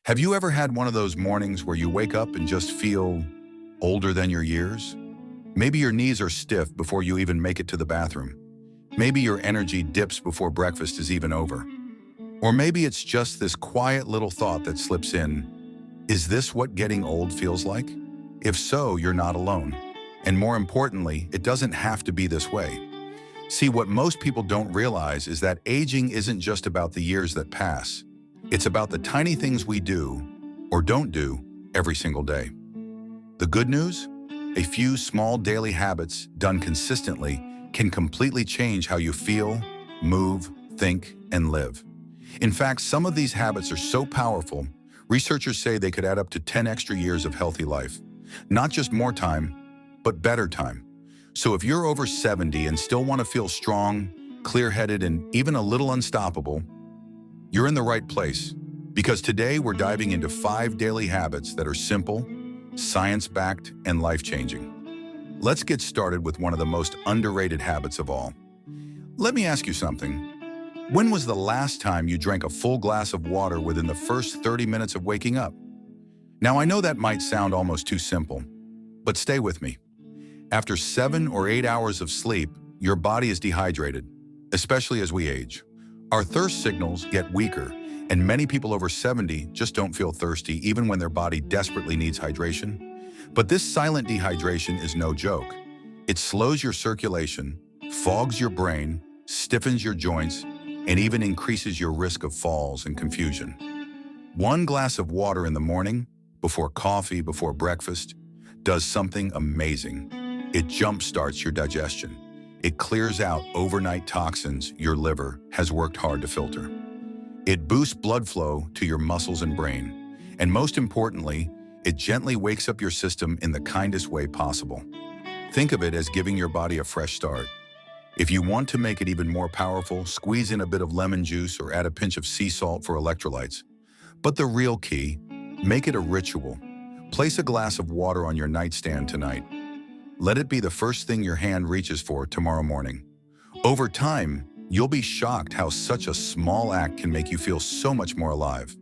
Have you ever had one of those mornings where you wake up and just feel older than your years? Maybe your knees are stiff before you even make it to the bathroom. Maybe your energy dips before breakfast is even over. Or maybe it's just this quiet little thought that slips in. Is this what getting old feels like? If so, you're not alone. And more importantly, it doesn't have to be this way. See, what most people don't realize is that aging isn't just about the years that pass. It's about the tiny things we do, or don't do, every single day. The good news? A few small daily habits done consistently can completely change how you feel, move, think, and live. In fact, some of these habits are so powerful, researchers say they could add up to 10 extra years of healthy life. Not just more time, but better time. So if you're over 70 and still want to feel strong, clear-headed, and even a little unstoppable, you're in the right place. Because today we're diving into 5 daily habits that are simple, science-backed, and life-changing. Let's get started with one of the most underrated habits of all. Let me ask you something. When was the last time you drank a full glass of water within the first 30 minutes of waking up? Now, I know that might sound almost too simple, but stay with me. After 7 or 8 hours of sleep, your body is dehydrated, especially as we age. Our thirst signals get weaker, and many people over 70 just don't feel thirsty even when their body desperately needs hydration. But this silent dehydration is no joke. It slows your circulation, fogs your brain, stiffens your joints, and even increases your risk of falls and confusion. 1 glass of water in the morning, before coffee, before breakfast, does something amazing. It jumpstarts your digestion. It clears out overnight toxins your liver has worked hard to filter. It boosts blood flow to your muscles and brain. And most importantly, it gently wakes up your system in the kindest way possible. Think of it as giving your body a fresh start. If you want to make it even more powerful, squeeze in a bit of lemon juice or add a pinch of sea salt for electrolytes. But the real key, make it a ritual. Place a glass of water on your nightstand tonight. Let it be the first thing your hand reaches for tomorrow morning. Over time, you'll be shocked how such a small act can make you feel so much more alive.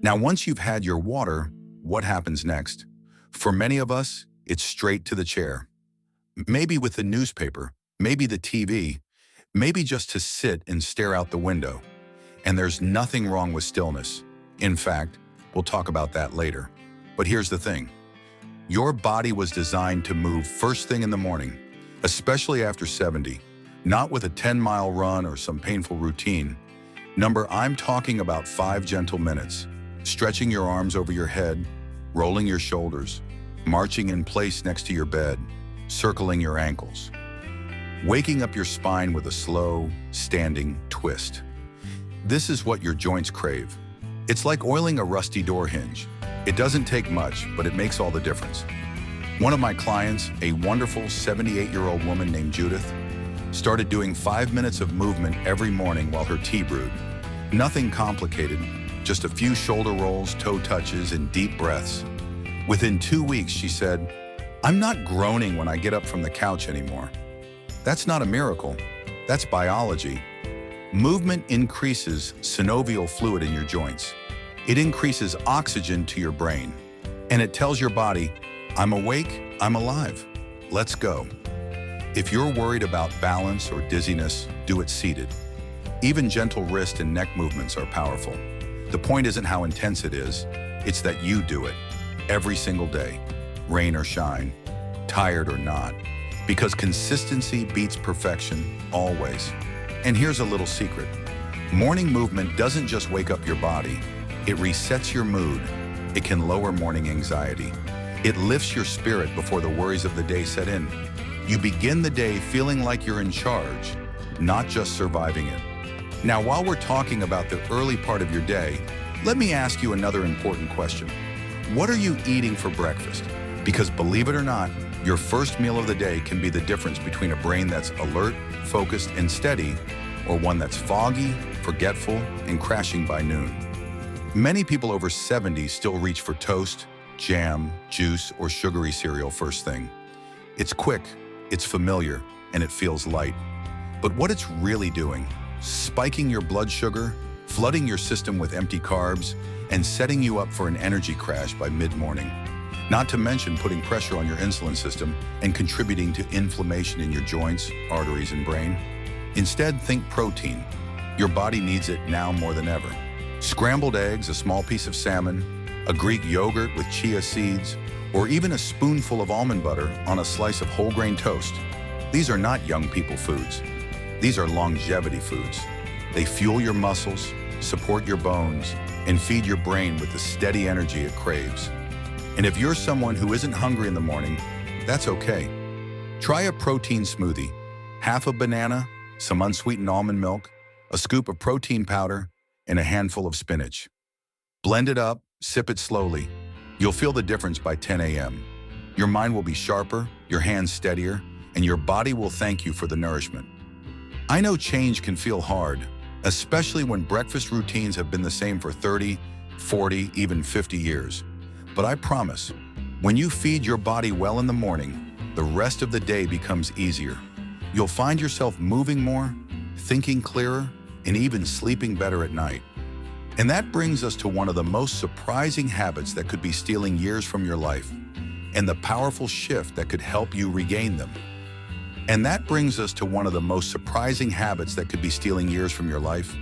Now, once you've had your water, what happens next? For many of us, it's straight to the chair. Maybe with the newspaper, maybe the TV, maybe just to sit and stare out the window. And there's nothing wrong with stillness. In fact, we'll talk about that later. But here's the thing. Your body was designed to move first thing in the morning, especially after 70, not with a 10-mile run or some painful routine. I'm talking about 5 gentle minutes, stretching your arms over your head, rolling your shoulders, marching in place next to your bed, circling your ankles, waking up your spine with a slow, standing twist. This is what your joints crave. It's like oiling a rusty door hinge. It doesn't take much, but it makes all the difference. One of my clients, a wonderful 78-year-old woman named Judith, started doing 5 minutes of movement every morning while her tea brewed. Nothing complicated, just a few shoulder rolls, toe touches, and deep breaths. Within 2 weeks, she said, "I'm not groaning when I get up from the couch anymore." That's not a miracle. That's biology. Movement increases synovial fluid in your joints. It increases oxygen to your brain, and it tells your body, "I'm awake, I'm alive, let's go." If you're worried about balance or dizziness, do it seated. Even gentle wrist and neck movements are powerful. The point isn't how intense it is, it's that you do it every single day, rain or shine, tired or not, because consistency beats perfection, always. And here's a little secret. Morning movement doesn't just wake up your body, it resets your mood. It can lower morning anxiety. It lifts your spirit before the worries of the day set in. You begin the day feeling like you're in charge, not just surviving it. Now, while we're talking about the early part of your day, let me ask you another important question. What are you eating for breakfast? Because believe it or not, your first meal of the day can be the difference between a brain that's alert, focused, and steady, or one that's foggy, forgetful, and crashing by noon. Many people over 70 still reach for toast, jam, juice, or sugary cereal first thing. It's quick, it's familiar, and it feels light. But what it's really doing, spiking your blood sugar, flooding your system with empty carbs and setting you up for an energy crash by mid-morning. Not to mention putting pressure on your insulin system and contributing to inflammation in your joints, arteries, and brain. Instead, think protein. Your body needs it now more than ever. Scrambled eggs, a small piece of salmon, a Greek yogurt with chia seeds, or even a spoonful of almond butter on a slice of whole grain toast. These are not young people foods. These are longevity foods. They fuel your muscles, support your bones, and feed your brain with the steady energy it craves. And if you're someone who isn't hungry in the morning, that's okay. Try a protein smoothie. Half a banana, some unsweetened almond milk, a scoop of protein powder, and a handful of spinach. Blend it up, sip it slowly. You'll feel the difference by 10 a.m. Your mind will be sharper, your hands steadier, and your body will thank you for the nourishment. I know change can feel hard, especially when breakfast routines have been the same for 30, 40, even 50 years. But I promise, when you feed your body well in the morning, the rest of the day becomes easier. You'll find yourself moving more, thinking clearer, and even sleeping better at night. And that brings us to one of the most surprising habits that could be stealing years from your life, and the powerful shift that could help you regain them. And that brings us to one of the most surprising habits that could be stealing years from your life,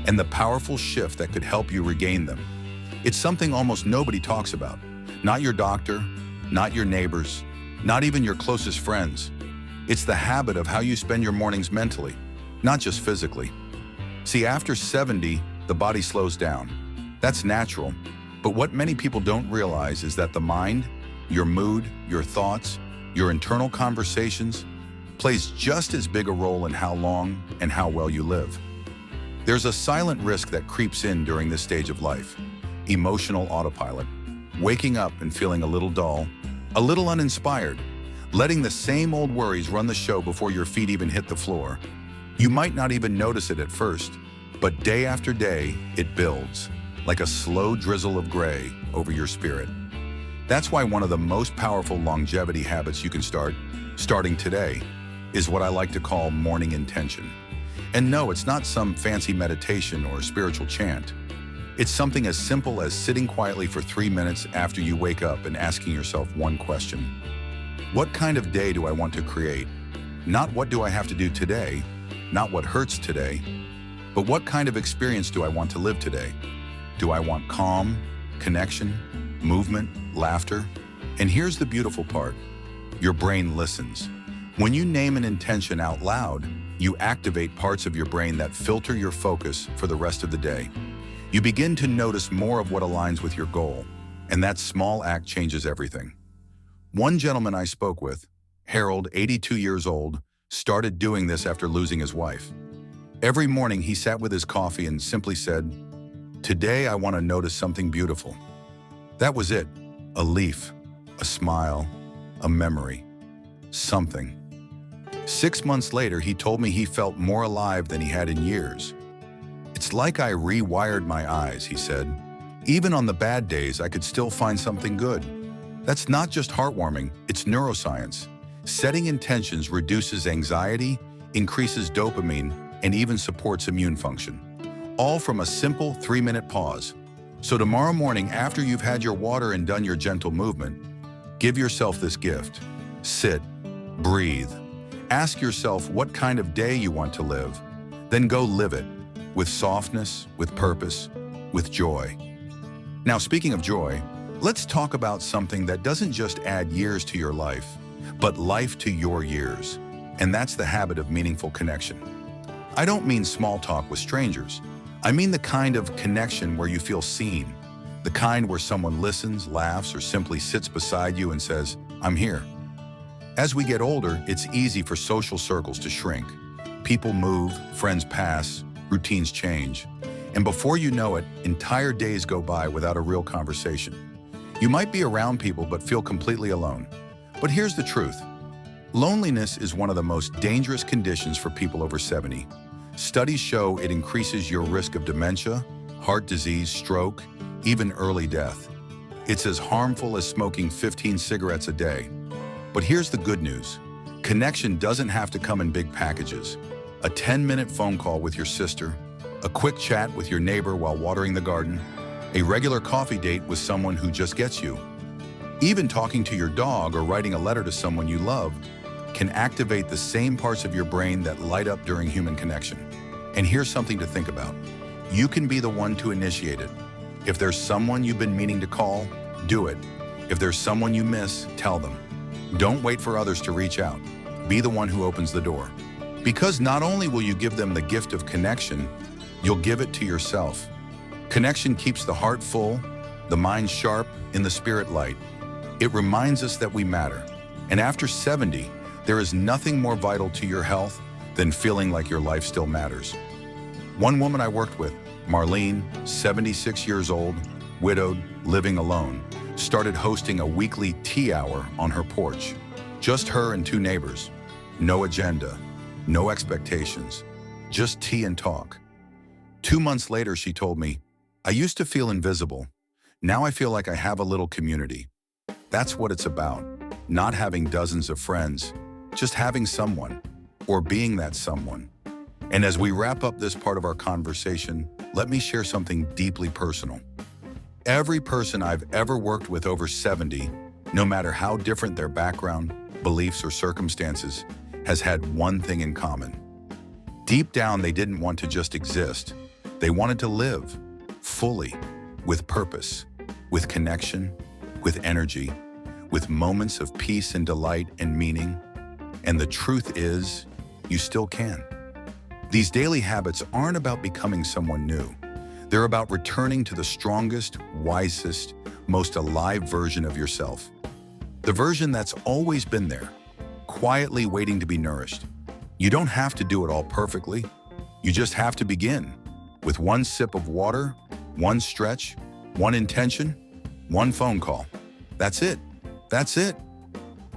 and the powerful shift that could help you regain them. It's something almost nobody talks about. Not your doctor, not your neighbors, not even your closest friends. It's the habit of how you spend your mornings mentally, not just physically. See, after 70, the body slows down. That's natural, but what many people don't realize is that the mind, your mood, your thoughts, your internal conversations, plays just as big a role in how long and how well you live. There's a silent risk that creeps in during this stage of life. Emotional autopilot. Waking up and feeling a little dull, a little uninspired, letting the same old worries run the show before your feet even hit the floor. You might not even notice it at first, but day after day, it builds, like a slow drizzle of gray over your spirit. That's why one of the most powerful longevity habits you can starting today, is what I like to call morning intention. And no, it's not some fancy meditation or spiritual chant. It's something as simple as sitting quietly for 3 minutes after you wake up and asking yourself one question. What kind of day do I want to create? Not what do I have to do today, not what hurts today, but what kind of experience do I want to live today? Do I want calm, connection, movement, laughter? And here's the beautiful part. Your brain listens. When you name an intention out loud, you activate parts of your brain that filter your focus for the rest of the day. You begin to notice more of what aligns with your goal, and that small act changes everything. One gentleman I spoke with, Harold, 82 years old, started doing this after losing his wife. Every morning he sat with his coffee and simply said, "Today I want to notice something beautiful." That was it. A leaf, a smile, a memory, something. 6 months later, he told me he felt more alive than he had in years. "It's like I rewired my eyes," he said. "Even on the bad days, I could still find something good." That's not just heartwarming, it's neuroscience. Setting intentions reduces anxiety, increases dopamine, and even supports immune function. All from a simple 3-minute pause. So tomorrow morning, after you've had your water and done your gentle movement, give yourself this gift. Sit, breathe. Ask yourself what kind of day you want to live. Then go live it, with softness, with purpose, with joy. Now, speaking of joy, let's talk about something that doesn't just add years to your life, but life to your years. And that's the habit of meaningful connection. I don't mean small talk with strangers. I mean the kind of connection where you feel seen, the kind where someone listens, laughs, or simply sits beside you and says, "I'm here." As we get older, it's easy for social circles to shrink. People move, friends pass, routines change. And before you know it, entire days go by without a real conversation. You might be around people but feel completely alone. But here's the truth. Loneliness is one of the most dangerous conditions for people over 70. Studies show it increases your risk of dementia, heart disease, stroke, even early death. It's as harmful as smoking 15 cigarettes a day. But here's the good news. Connection doesn't have to come in big packages. A 10-minute phone call with your sister, A quick chat with your neighbor while watering the garden, a regular coffee date with someone who just gets you. Even talking to your dog or writing a letter to someone you love can activate the same parts of your brain that light up during human connection. And here's something to think about. You can be the one to initiate it. If there's someone you've been meaning to call, do it. If there's someone you miss, tell them. Don't wait for others to reach out. Be the one who opens the door. Because not only will you give them the gift of connection, you'll give it to yourself. Connection keeps the heart full, the mind sharp, and the spirit light. It reminds us that we matter. And after 70, there is nothing more vital to your health than feeling like your life still matters. One woman I worked with, Marlene, 76 years old, widowed, living alone, started hosting a weekly tea hour on her porch. Just her and 2 neighbors. No agenda, no expectations, just tea and talk. 2 months later, she told me, "I used to feel invisible. Now I feel like I have a little community." That's what it's about. Not having dozens of friends, just having someone, or being that someone. And as we wrap up this part of our conversation, let me share something deeply personal. Every person I've ever worked with over 70, no matter how different their background, beliefs, or circumstances, has had one thing in common. Deep down, they didn't want to just exist. They wanted to live fully, with purpose, with connection, with energy, with moments of peace and delight and meaning. And the truth is, you still can. These daily habits aren't about becoming someone new. They're about returning to the strongest, wisest, most alive version of yourself. The version that's always been there, quietly waiting to be nourished. You don't have to do it all perfectly. You just have to begin with one sip of water, one stretch, one intention, one phone call. That's it. That's it.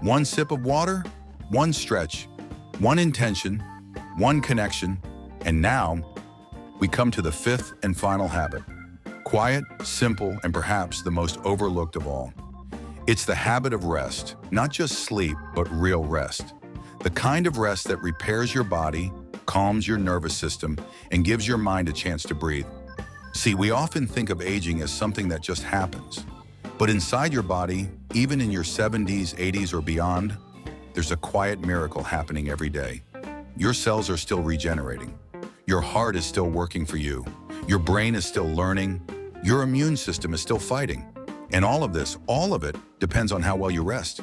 One sip of water, one stretch, one intention, one connection, and now we come to the 5th and final habit. Quiet, simple, and perhaps the most overlooked of all. It's the habit of rest, not just sleep, but real rest. The kind of rest that repairs your body, calms your nervous system, and gives your mind a chance to breathe. See, we often think of aging as something that just happens. But inside your body, even in your 70s, 80s, or beyond, there's a quiet miracle happening every day. Your cells are still regenerating. Your heart is still working for you. Your brain is still learning. Your immune system is still fighting. And all of it, depends on how well you rest.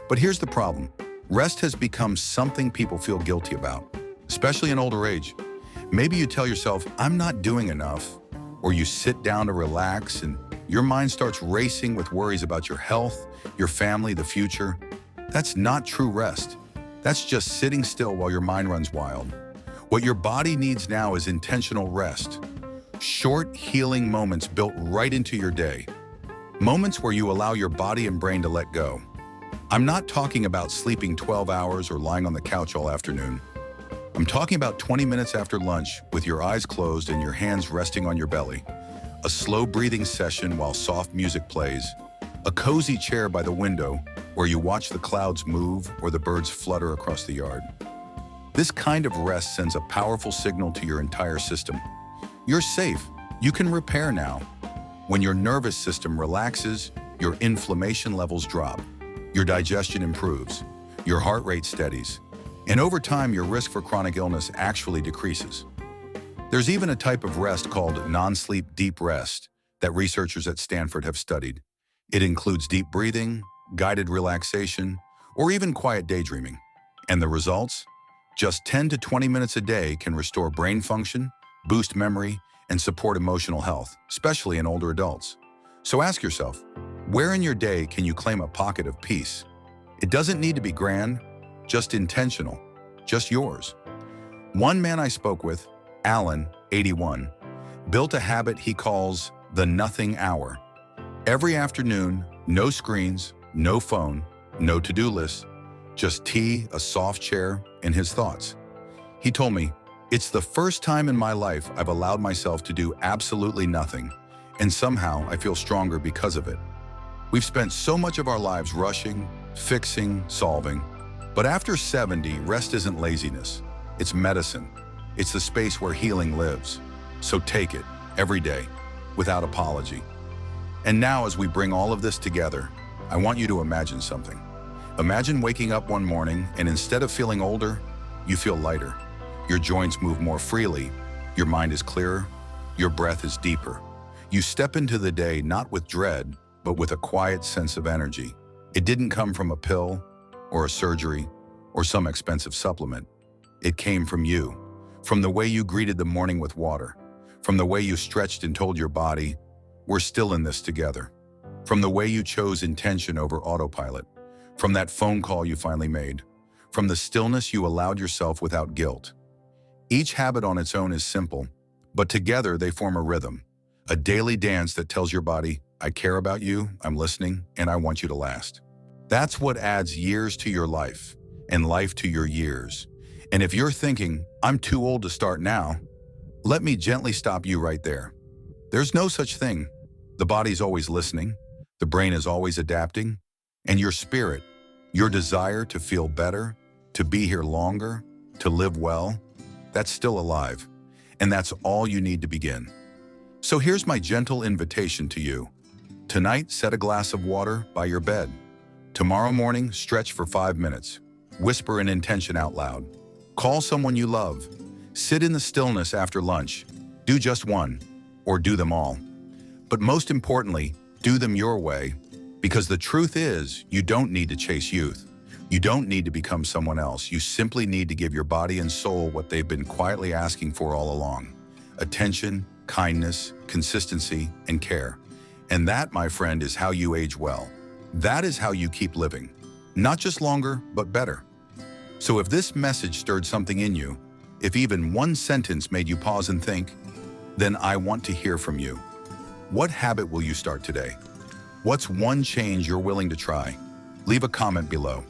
But here's the problem. Rest has become something people feel guilty about, especially in older age. Maybe you tell yourself, "I'm not doing enough," or you sit down to relax and your mind starts racing with worries about your health, your family, the future. That's not true rest. That's just sitting still while your mind runs wild. What your body needs now is intentional rest. Short, healing moments built right into your day. Moments where you allow your body and brain to let go. I'm not talking about sleeping 12 hours or lying on the couch all afternoon. I'm talking about 20 minutes after lunch with your eyes closed and your hands resting on your belly. A slow breathing session while soft music plays. A cozy chair by the window where you watch the clouds move or the birds flutter across the yard. This kind of rest sends a powerful signal to your entire system. You're safe. You can repair now. When your nervous system relaxes, your inflammation levels drop. Your digestion improves. Your heart rate steadies. And over time, your risk for chronic illness actually decreases. There's even a type of rest called non-sleep deep rest that researchers at Stanford have studied. It includes deep breathing, guided relaxation, or even quiet daydreaming. And the results? Just 10 to 20 minutes a day can restore brain function, boost memory, and support emotional health, especially in older adults. So ask yourself, where in your day can you claim a pocket of peace? It doesn't need to be grand, just intentional, just yours. One man I spoke with, Alan, 81, built a habit he calls the nothing hour. Every afternoon, no screens, no phone, no to-do list, just tea, a soft chair, and his thoughts. He told me, "It's the first time in my life I've allowed myself to do absolutely nothing, and somehow I feel stronger because of it." We've spent so much of our lives rushing, fixing, solving. But after 70, rest isn't laziness. It's medicine. It's the space where healing lives. So take it, every day, without apology. And now, as we bring all of this together, I want you to imagine something. Imagine waking up one morning and instead of feeling older, you feel lighter. Your joints move more freely, your mind is clearer, your breath is deeper. You step into the day not with dread, but with a quiet sense of energy. It didn't come from a pill, or a surgery, or some expensive supplement. It came from you, from the way you greeted the morning with water, from the way you stretched and told your body, "We're still in this together," from the way you chose intention over autopilot, from that phone call you finally made, from the stillness you allowed yourself without guilt. Each habit on its own is simple, but together they form a rhythm, a daily dance that tells your body, "I care about you, I'm listening, and I want you to last." That's what adds years to your life, and life to your years. And if you're thinking, "I'm too old to start now," let me gently stop you right there. There's no such thing. The body's always listening, the brain is always adapting, and your spirit, your desire to feel better, to be here longer, to live well, that's still alive. And that's all you need to begin. So here's my gentle invitation to you. Tonight, set a glass of water by your bed. Tomorrow morning, stretch for 5 minutes. Whisper an intention out loud. Call someone you love. Sit in the stillness after lunch. Do just one, or do them all. But most importantly, do them your way. Because the truth is, you don't need to chase youth. You don't need to become someone else. You simply need to give your body and soul what they've been quietly asking for all along. Attention, kindness, consistency, and care. And that, my friend, is how you age well. That is how you keep living. Not just longer, but better. So if this message stirred something in you, if even one sentence made you pause and think, then I want to hear from you. What habit will you start today? What's one change you're willing to try? Leave a comment below.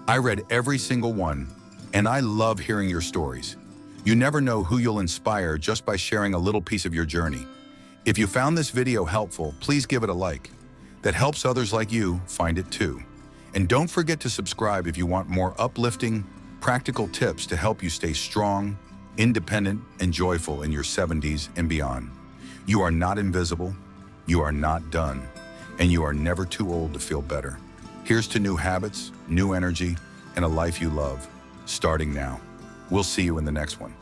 I read every single one, and I love hearing your stories. You never know who you'll inspire just by sharing a little piece of your journey. If you found this video helpful, please give it a like. That helps others like you find it too. And don't forget to subscribe if you want more uplifting, practical tips to help you stay strong, independent, and joyful in your 70s and beyond. You are not invisible, you are not done, and you are never too old to feel better. Here's to new habits, new energy, and a life you love, starting now. We'll see you in the next one.